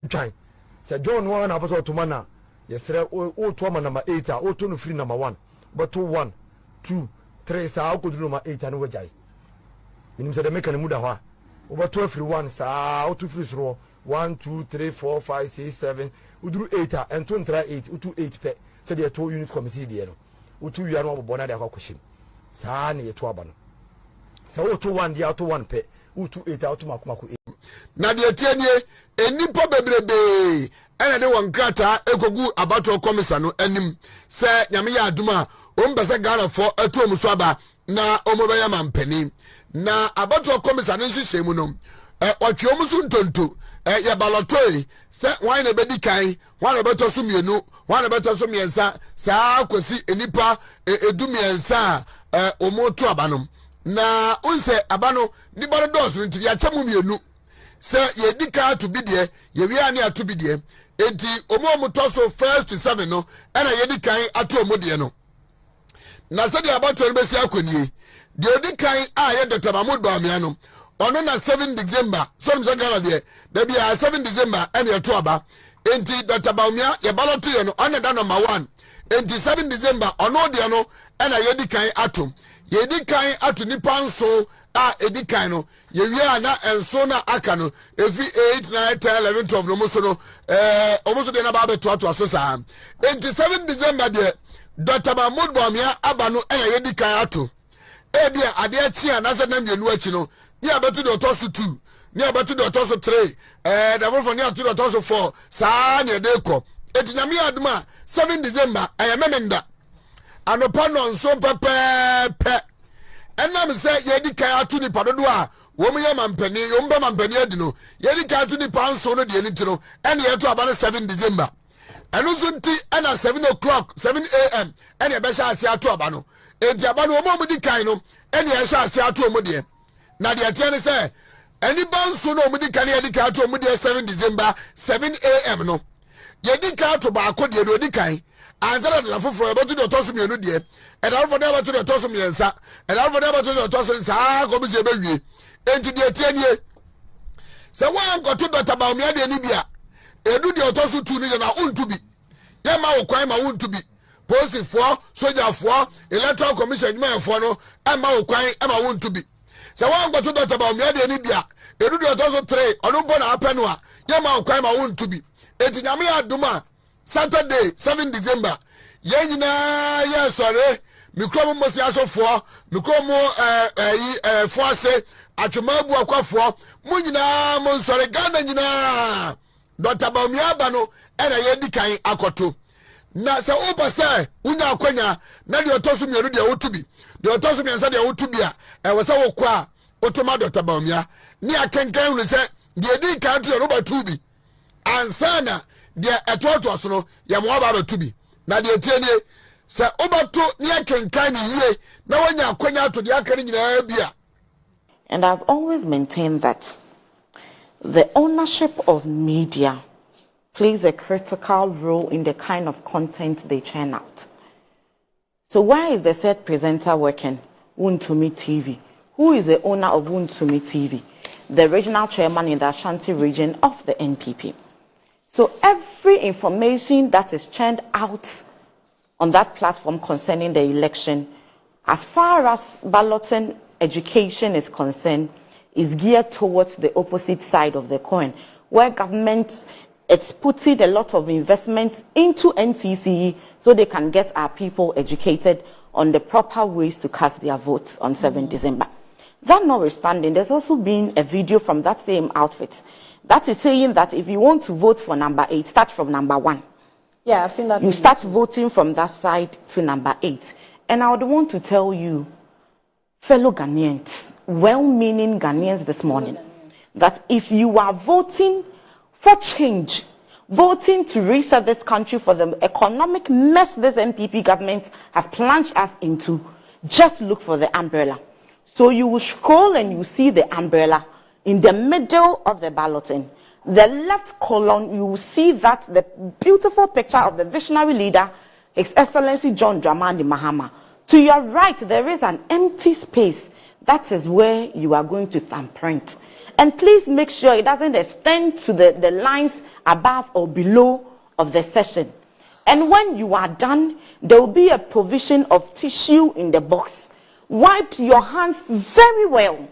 try. Say John 1 apostle to mana. Yes, sir. O to number 8. O to no free number 1. But 2 1 2 3 sa ko do number 8 and wajai. Minim say the make an muda hwa. Over 12 free 1 sa o to free so 1 2 3 4 5 6 7 udru 8 and 2 try 8 utu 8 pe. Say the 2 unit committee there no. Utu wi anu bo na de akokoshim. Sa na ye to aba no. So utu 1 dia utu 1 pe. Utu 8 utu makomako 8. Na de tienie enipa bebrebe ena de wankrata ekogu abato komisa no anim se nyame ya aduma o mbese Ghana for atu omuso aba na omobeya mampani na abato komisa no hihye mu no otwe omuso ntonto ya balotoi se wan na bedi kan wan na beto so mienu wan na beto so miensa sa kwesi enipa edumiensa omoto aba no na unse abano ni baro dosu nti ya chemu mienu se ye dika to bidie ye wi ani ato bidie enti omo toso first to 7 no ena ye dikan ato omodie no na se dia abato no besi akonie de odikan a ye Dr. Mahmoud Bawumia no ono na 7 December so mse gala de da bia 7 December ena ye to aba enti Dr. Bawumia ye baloto ye no ona da number 1 enti 7 December ono de no ena ye dikan ato ye dikan ato nipa nso a edikan no ye wi ana enso na aka no every 8 9 10 11 12 no muso no omuso de na ba beto ato aso sa 27 December de Dr. Mahmoud Bawumia aba no ena ye dikan ato dia ade achi ana se na mienu achi no ni abeto de otoso 2 ni abeto de otoso 3 da for ni ato de otoso 4 sa na de ko etinyame aduma 7 December ayamemenda anopa no nso pepepe enam se yedi kan atu ni padodo a wo mu ye mampani yo mba mampani adi no yedi kan atu ni panso no de ni tiro ene yeto aba 7 December enu so nti ena 7 o'clock 7 am ene be sha ase atu aba no enti aba no mo di kan no ene ye sha ase atu omo de na de ate ne se eni banso no omo di kan yedi kan atu omo de 7 December 7 am no yedi kan atu ba ko de odi kan anzara de foforo ebetu de otoso mienu de e da foforo ebetu de otoso miensa e da foforo ebetu de otoso nsa ko bi se bewie enti de tienie se wan ko to Dr. Bawumia de ni bia edu de otoso tu ni na untubi ye ma wo kwan ma untubi police fo soldier fo electoral commission ma fo no e ma wo kwan e ma untubi se wan ko to Dr. Bawumia de ni bia edu de otoso 3 onu bo na apenu a ye ma wo kwan ma untubi enti nyame aduma Saturday 7 December yenyina ye sore mikromo mosi asofo mikromo foase atwemabu akwafo munyina mo sore Ghana nyina Dr. Bawumia ba no ena ye dikan akoto na se opa se unya akwanya na de otoso mienu de wotubi de otoso miensa de wotubi a we se wokwa otoma Dr. Bawumia ni akenkan hu se de dikan to no batubi ansana de etoto asono ya mo aba batubi na de tienie se obato ni akenkan ye na wanya akwanya to de akari nyina bia. And I've always maintained that the ownership of media plays a critical role in the kind of content they churn out. So why is the said presenter working? Wontumi TV. Who is the owner of Wontumi TV? The regional chairman in the Ashanti region of the NPP. So every information that is churned out on that platform concerning the election, as far as balloting education is concerned, is geared towards the opposite side of the coin, where government is putting a lot of investment into NCCE so they can get our people educated on the proper ways to cast their votes on 7 December. That notwithstanding, there's also been a video from that same outfit that is saying that if you want to vote for number 8, start from number 1. Yeah, I've seen that. You start voting from that side to number 8. And I would want to tell you, fellow Ghanaians, well-meaning Ghanaians this morning, that if you are voting for change, voting to reset this country for the economic mess this MPP government have plunged us into, just look for the umbrella. So you will scroll and you see the umbrella in the middle of the balloting. The left column, you will see that the beautiful picture of the visionary leader, His Excellency John Dramani Mahama. To your right, there is an empty space. That is where you are going to thumbprint. And please make sure it doesn't extend to the lines above or below of the session. And when you are done, there will be a provision of tissue in the box. Wipe your hands very well.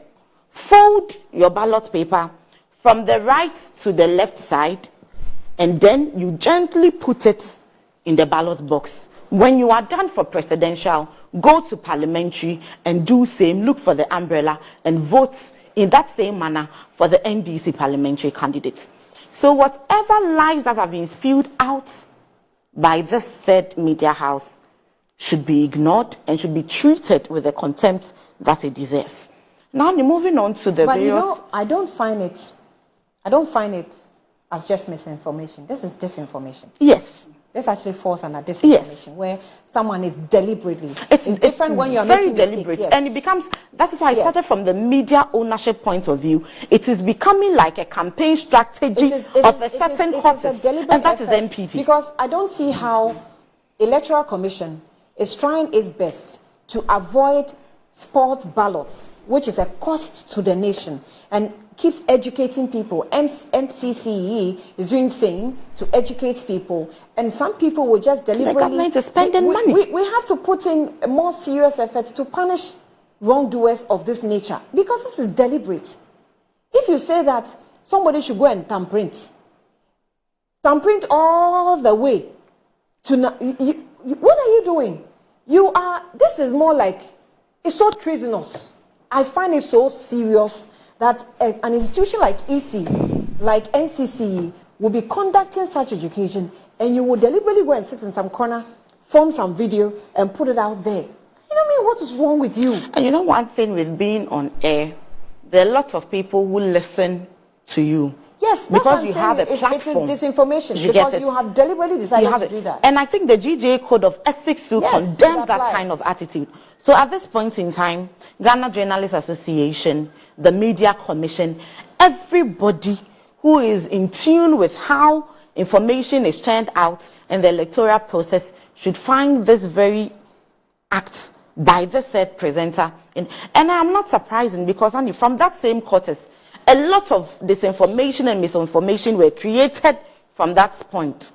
Fold your ballot paper from the right to the left side, and then you gently put it in the ballot box. When you are done for presidential, go to parliamentary and do same. Look for the umbrella and vote in that same manner for the NDC parliamentary candidates. So whatever lies that have been spewed out by this said media house should be ignored and should be treated with the contempt that it deserves. Now, moving on to the various... But you know, I don't find it as just misinformation. This is disinformation. Yes. This actually falls under disinformation, where someone is deliberately... It's different when you're very deliberate. Mistakes, yes. And it becomes... That is why I started from the media ownership point of view. It is becoming like a campaign strategy of a certain causes, and that is MPP. Because I don't see how Electoral Commission is trying its best to avoid sport ballots, which is a cost to the nation, and keeps educating people. NCCE is doing same to educate people, and some people will just deliberately... The government is spending money. We have to put in a more serious efforts to punish wrongdoers of this nature, because this is deliberate. If you say that somebody should go and thumbprint all the way to... what are you doing? This is more like... It's so treasonous. I find it so serious that an institution like EC, like NCCE, will be conducting such education, and you will deliberately go and sit in some corner, form some video, and put it out there. You know what I mean? What is wrong with you? And you know one thing with being on air, there are a lot of people who listen to you. Yes, because you have a platform. It is disinformation, because you have deliberately decided to do that. And I think the GJ Code of Ethics condemns that kind of attitude. So at this point in time, Ghana Journalists Association, the Media Commission, everybody who is in tune with how information is churned out in the electoral process should find this very act by the said presenter. And I'm not surprising, because from that same quarters, a lot of disinformation and misinformation were created from that point.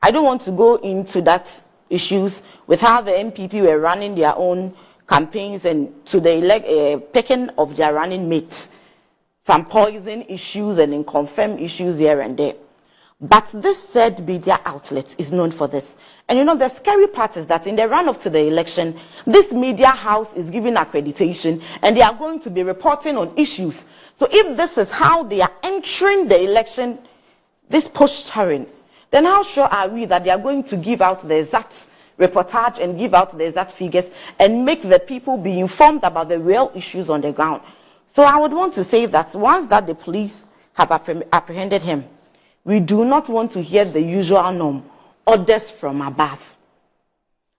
I don't want to go into that issues with how the MPP were running their own campaigns and to the picking of their running mates. Some poison issues and unconfirmed issues here and there. But this said media outlet is known for this. And you know, the scary part is that in the run-up to the election, this media house is giving accreditation and they are going to be reporting on issues. So if this is how they are entering the election, this posturing, then how sure are we that they are going to give out the exact reportage and give out the exact figures and make the people be informed about the real issues on the ground? So I would want to say that once that the police have apprehended him, we do not want to hear the usual norm, orders from above,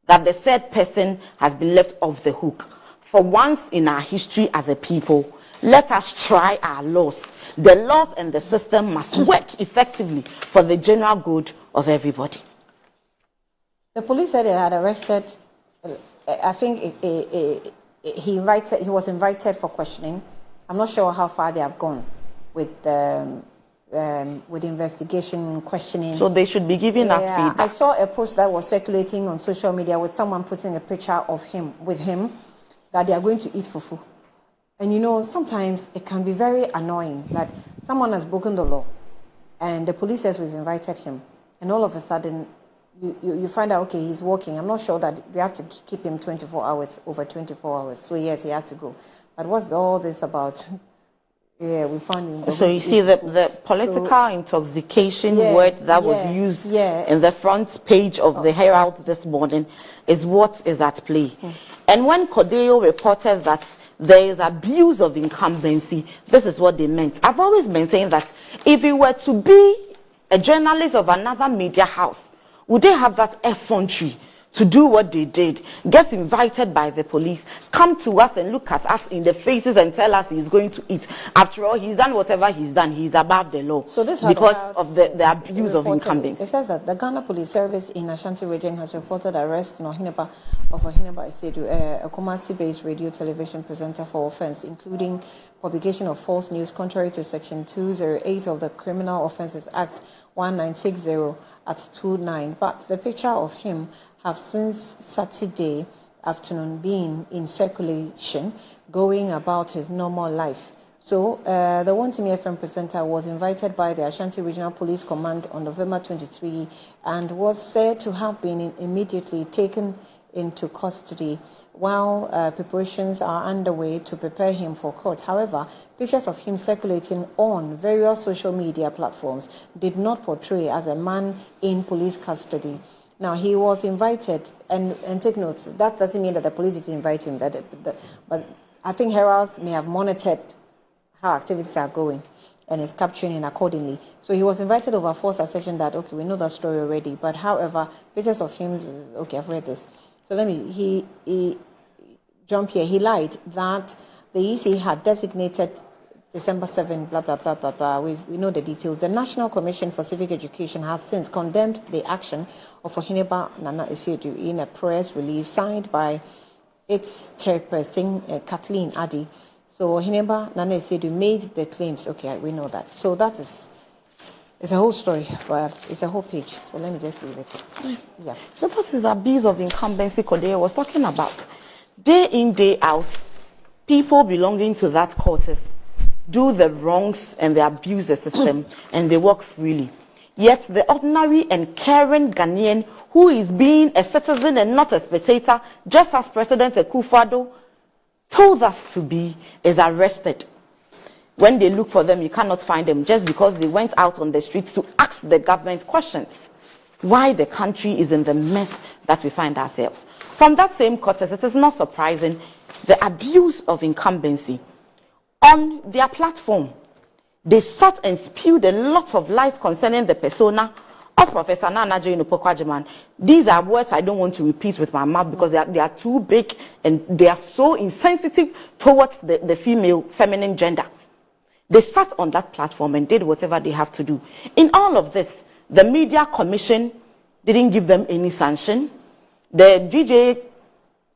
that the said person has been left off the hook. For once in our history as a people, let us try our laws. The laws and the system must work effectively for the general good of everybody. The police said they had arrested, I think he was invited for questioning. I'm not sure how far they have gone with investigation, questioning. So they should be giving us feedback. I saw a post that was circulating on social media with someone putting a picture of him, that they are going to eat fufu. And you know, sometimes it can be very annoying that someone has broken the law and the police says we've invited him, and all of a sudden you find out, okay, he's working. I'm not sure that we have to keep him 24 hours, over 24 hours. So yes, he has to go. But what's all this about? Yeah, we found him. So you see the political intoxication word that was used in the front page of the Herald this morning is what is at play. And when Cordeo reported that there is abuse of incumbency, this is what they meant. I've always been saying that if you were to be a journalist of another media house, would they have that effrontery to do what they did, get invited by the police, come to us and look at us in the faces and tell us he's going to eat. After all, he's done whatever he's done. He's above the law. So this because of the abuse of incumbency. It says that the Ghana Police Service in Ashanti region has reported arrest in Ohineba of Ohineba Isedu, a Kumasi-based radio television presenter for offense, including publication of false news contrary to Section 208 of the Criminal Offences Act 1960 at 29. But the picture of him have since Saturday afternoon been in circulation, going about his normal life. So the Wontumi FM presenter was invited by the Ashanti Regional Police Command on November 23 and was said to have been immediately taken into custody while preparations are underway to prepare him for court. However, pictures of him circulating on various social media platforms did not portray as a man in police custody. Now, he was invited, and take notes, that doesn't mean that the police didn't invite him, but I think heralds may have monitored how activities are going and is capturing him accordingly. So he was invited over false assertion that, okay, we know that story already, but however, pictures of him, okay, I've read this. So he jump here, he lied that the EC had designated December 7, blah, blah, blah, blah, blah. We know the details. The National Commission for Civic Education has since condemned the action of Ohineba Nana Isedu in a press release signed by its chairperson, Kathleen Addy. So Ohineba Nana Isedu made the claims. Okay, we know that. So that is, it's a whole story, but it's a whole page. So let me just leave it. Yeah. So that is abuse of incumbency Kodeye was talking about. Day in, day out, people belonging to that quarters do the wrongs and they abuse the system and they work freely. Yet the ordinary and caring Ghanaian who is being a citizen and not a spectator, just as President Akufo-Addo told us to be, is arrested. When they look for them, you cannot find them just because they went out on the streets to ask the government questions. Why the country is in the mess that we find ourselves. From that same quarters, it is not surprising the abuse of incumbency. On their platform, they sat and spewed a lot of lies concerning the persona of Professor Nana J. Nupokwajiman. These are words I don't want to repeat with my mouth because they are too big and they are so insensitive towards the feminine gender. They sat on that platform and did whatever they have to do. In all of this, the Media Commission didn't give them any sanction. The GJ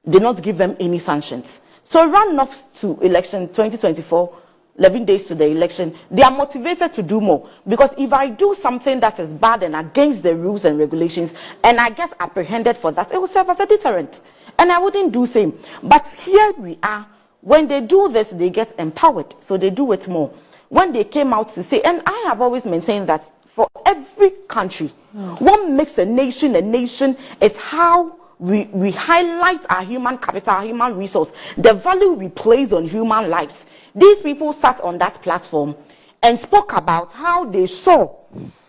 did not give them any sanctions. So run up to election 2024, 11 days to the election, they are motivated to do more. Because if I do something that is bad and against the rules and regulations, and I get apprehended for that, it will serve as a deterrent. And I wouldn't do same. But here we are. When they do this, they get empowered. So they do it more. When they came out to say, and I have always maintained that for every country, what makes a nation is how we highlight our human capital, our human resource, the value we place on human lives. These people sat on that platform and spoke about how they saw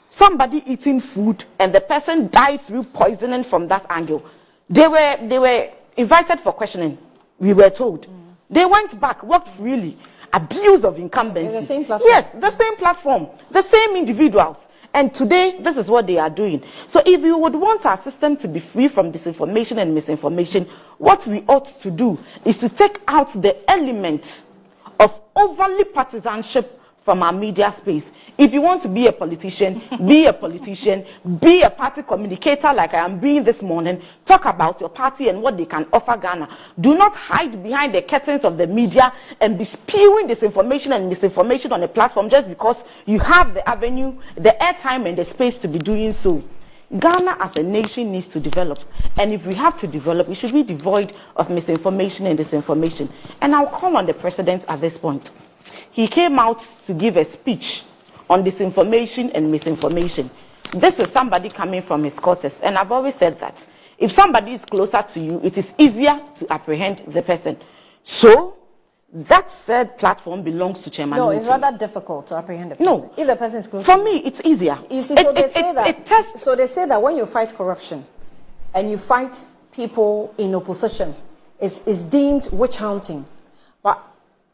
somebody eating food and the person died through poisoning from that angle. They were invited for questioning, we were told. They went back, worked freely. Abuse of incumbency. The same platform. Yes, the same platform, the same individuals. And today, this is what they are doing. So if you would want our system to be free from disinformation and misinformation, what we ought to do is to take out the element of overly partisanship from our media space. If you want to be a politician, be a politician, be a party communicator like I am being this morning, talk about your party and what they can offer Ghana. Do not hide behind the curtains of the media and be spewing disinformation and misinformation on a platform just because you have the avenue, the airtime and the space to be doing so. Ghana as a nation needs to develop. And if we have to develop, we should be devoid of misinformation and disinformation. And I'll call on the president at this point. He came out to give a speech on disinformation and misinformation. This is somebody coming from his quarters, and I've always said that. If somebody is closer to you, it is easier to apprehend the person. So, that said platform belongs to Chairman. No, it's rather difficult to apprehend the person. No. If the person is close For to me, it's easier. You see, so they say that when you fight corruption and you fight people in opposition, it's deemed witch hunting. But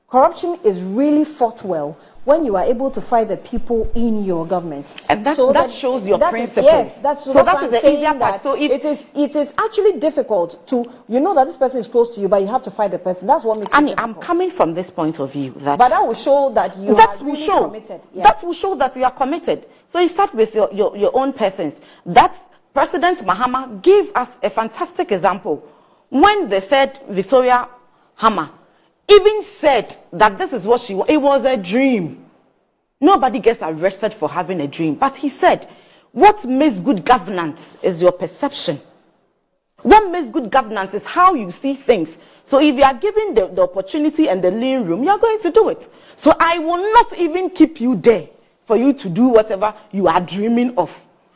Corruption is really fought well when you are able to fight the people in your government. And that shows your principles. Yes, that's that is the easier part. So it is actually difficult to, you know that this person is close to you, but you have to fight the person. That's what makes it difficult. I'm coming from this point of view. But that will show that you are really committed. Yeah. That will show that you are committed. So you start with your own persons. That President Mahama gave us a fantastic example. When they said Victoria Hammer even said that this is what she was, it was a dream. Nobody gets arrested for having a dream. But he said, what makes good governance is your perception. What makes good governance is how you see things. So if you are given the opportunity and the lean room, you are going to do it. So I will not even keep you there for you to do whatever you are dreaming of.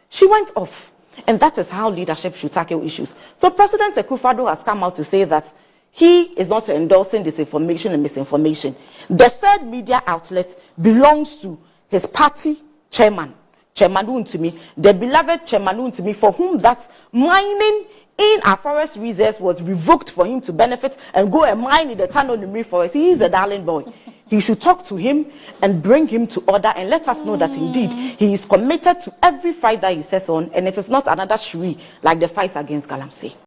She went off. And that is how leadership should tackle issues. So President Akufo-Addo has come out to say that he is not endorsing disinformation and misinformation. The said media outlet belongs to his party chairman, Chairman Wontumi, the beloved Chairman Wontumi, for whom that mining in our forest reserves was revoked for him to benefit and go and mine in the Tanonumri forest. He is a darling boy. He should talk to him and bring him to order and let us know that indeed he is committed to every fight that he says on, and it is not another shri like the fight against Galamsey.